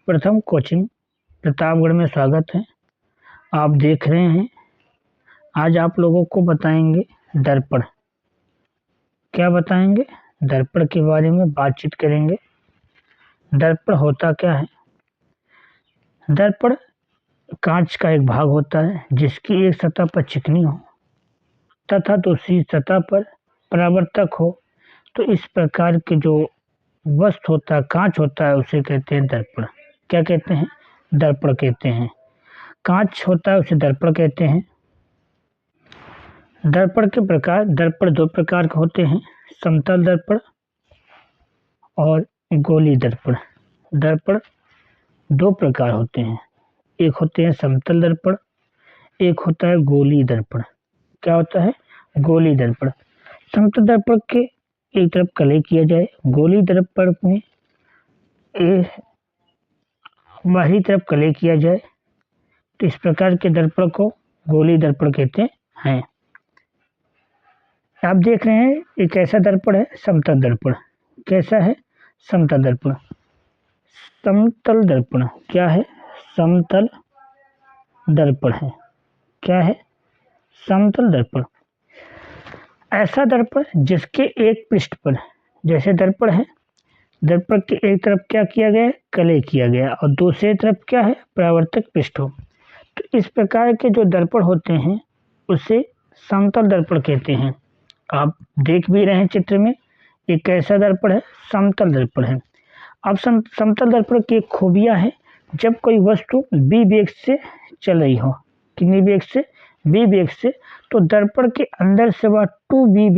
प्रथम कोचिंग प्रतापगढ़ में स्वागत है। आप देख रहे हैं, आज आप लोगों को बताएंगे दर्पण। क्या बताएंगे? दर्पण के बारे में बातचीत करेंगे। दर्पण होता क्या है? दर्पण कांच का एक भाग होता है जिसकी एक सतह पर चिकनी हो तथा दूसरी सतह पर परावर्तक हो। तो इस प्रकार के जो वस्तु होता है, कांच होता है, उसे कहते हैं दर्पण। क्या कहते हैं? दर्पण कहते हैं। कांच होता है उसे दर्पण कहते हैं। दर्पण के प्रकार, दर्पण दो प्रकार के होते हैं, समतल दर्पण और गोली दर्पण। दर्पण दो प्रकार होते हैं, एक होते हैं समतल दर्पण, एक होता है गोली दर्पण। क्या होता है? गोली दर्पण। समतल दर्पण के एक तरफ कलई किया जाए, गोली दर्पण में बाहरी तरफ कलई किया जाए। तो इस प्रकार के दर्पण को गोली दर्पण कहते हैं। आप देख रहे हैं एक ऐसा दर्पण है समतल दर्पण। कैसा है? समतल दर्पण। समतल दर्पण क्या है? समतल दर्पण है। क्या है? समतल दर्पण। ऐसा दर्पण जिसके एक पृष्ठ पर, जैसे दर्पण है, दर्पण के एक तरफ क्या किया गया है? कलई किया गया, और दूसरी तरफ क्या है? परावर्तक पृष्ठ हो। तो इस प्रकार के जो दर्पण होते हैं उसे समतल दर्पण कहते हैं। आप देख भी रहे हैं चित्र में, एक कैसा दर्पण है? समतल दर्पण है। अब समतल दर्पण की एक खूबियां है, जब कोई वस्तु b वेग से चल रही हो, कितनी वेग से? b वेग से, तो दर्पण के अंदर से वह 2b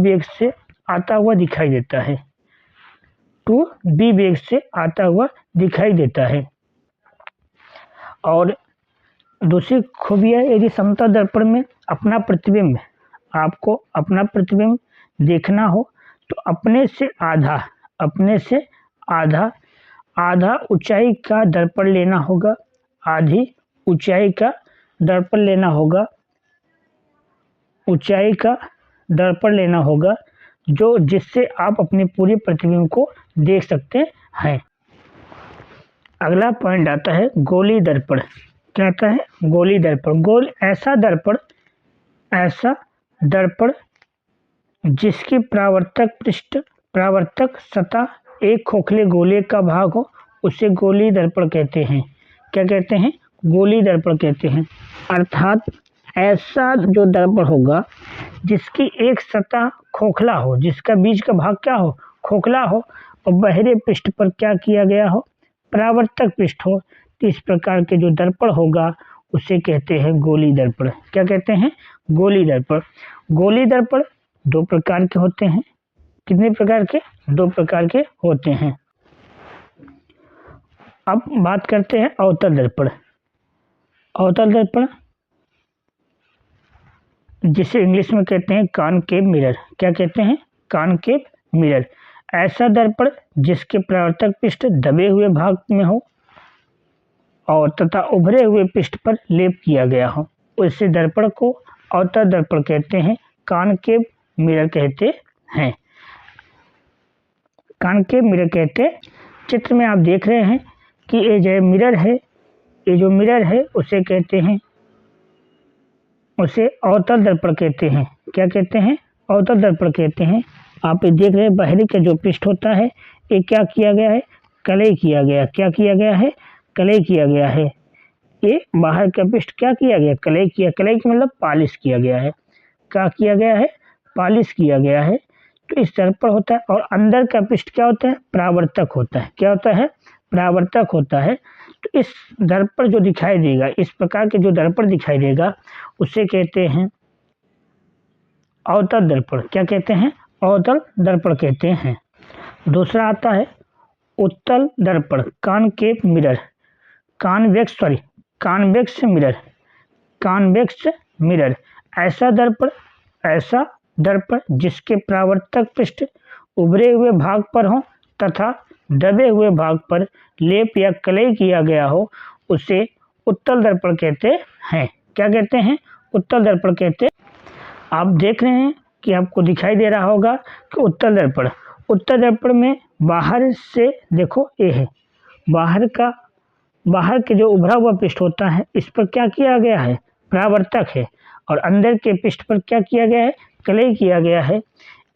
वेग से आता हुआ दिखाई देता है। 2b वेग से आता हुआ दिखाई देता है। और दूसरी खूबियाँ, यदि समतल दर्पण में अपना प्रतिबिंब, आपको अपना प्रतिबिंब देखना हो तो अपने से आधा ऊंचाई का दर्पण लेना होगा, आधी ऊंचाई का दर्पण लेना होगा, ऊंचाई का दर्पण लेना होगा, जो जिससे आप अपने पूरे प्रतिबिंब को देख सकते हैं। अगला पॉइंट आता है गोली दर्पण। क्या आता है? गोली दर्पण। ऐसा दर्पण जिसकी परावर्तक सतह एक खोखले गोले का भाग हो, उसे गोली दर्पण कहते हैं। क्या कहते हैं? गोली दर्पण कहते हैं। अर्थात ऐसा जो दर्पण होगा जिसकी एक सतह खोखला हो, जिसका बीच का भाग क्या हो? खोखला हो, और बाहरी पृष्ठ पर क्या किया गया हो? परावर्तक पृष्ठ हो। तो इस प्रकार के जो दर्पण होगा उसे कहते हैं गोली दर्पण। क्या कहते हैं? गोली दर्पण। गोली दर्पण दो प्रकार के होते हैं। कितने प्रकार के? दो प्रकार के होते हैं। अब बात करते हैं अवतल दर्पण। अवतल दर्पण जिसे इंग्लिश में कहते हैं कॉनकेव मिरर। क्या कहते हैं? Concave mirror. ऐसा दर्पण जिसके परावर्तक पृष्ठ दबे हुए भाग में हो और तथा उभरे हुए पृष्ठ पर लेप किया गया हो, उस दर्पण को अवतल दर्पण कहते हैं, कॉनकेव मिरर कहते हैं। कॉनकेव मिरर कहते हैं। चित्र में आप देख रहे हैं कि ये जो मिरर है, उसे कहते हैं, उसे अवतल दर्पण कहते हैं। क्या कहते हैं? अवतल दर्पण कहते हैं। आप ये देख रहे हैं बाहरी का जो पृष्ठ होता है, ये क्या किया गया है? कलई किया गया। क्या किया गया है? कलई किया गया है। ये बाहर का पृष्ठ क्या किया गया? कलई किया। कलई का मतलब पालिश किया गया है। क्या किया गया है? पालिश किया गया है। तो इस दर्पण होता है, और अंदर का पृष्ठ क्या होता है? परावर्तक होता है। क्या होता है? परावर्तक होता है। तो इस दर्पण जो दिखाई देगा, इस प्रकार के जो दर्पण दिखाई देगा, उसे कहते हैं अवतल दर्पण। क्या कहते हैं? अवतल दर्पण कहते हैं। दूसरा आता है उत्तल दर्पण, कॉनकेव मिरर। Convex mirror. ऐसा दर्पण जिसके परावर्तक पृष्ठ उभरे हुए भाग पर हो तथा दबे हुए भाग पर लेप या कलई किया गया हो, उसे उत्तल दर्पण कहते हैं। क्या कहते हैं? उत्तल दर्पण कहते हैं। आप देख रहे हैं कि आपको दिखाई दे रहा होगा कि उत्तल उत्तर दर्पण में बाहर से देखो ए है, बाहर के जो उभरा हुआ पृष्ठ होता है इस पर क्या किया गया है, परावर्तक है, और अंदर के पृष्ठ पर क्या किया गया है, क्ले किया गया है।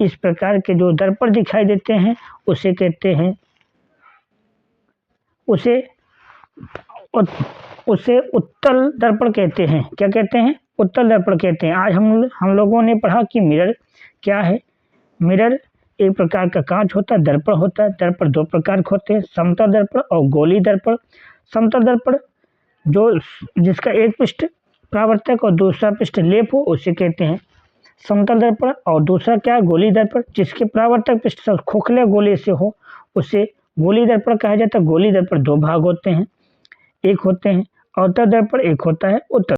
इस प्रकार के जो दर्पण दिखाई देते हैं उसे कहते हैं उसे उत्तल दर्पण कहते हैं। क्या कहते हैं, उत्तल दर्पण कहते हैं। आज हम लोगों ने पढ़ा कि मिरर क्या है। मिरर एक प्रकार का कांच होता है, दर्पण होता है। दर्पण दो प्रकार के होते हैं, समतल दर्पण और गोली दर्पण। समतल दर्पण जिसका एक पृष्ठ परावर्तक और दूसरा पृष्ठ लेप हो उसे कहते हैं समतल दर्पण। और दूसरा क्या है, गोली दर्पण, जिसके परावर्तक पृष्ठ खोखले गोले से हो उसे गोली दर्पण कहा जाता है। गोली दर्पण दो भाग होते हैं, एक होते हैं अवतल दर्पण, एक होता है उत्तल।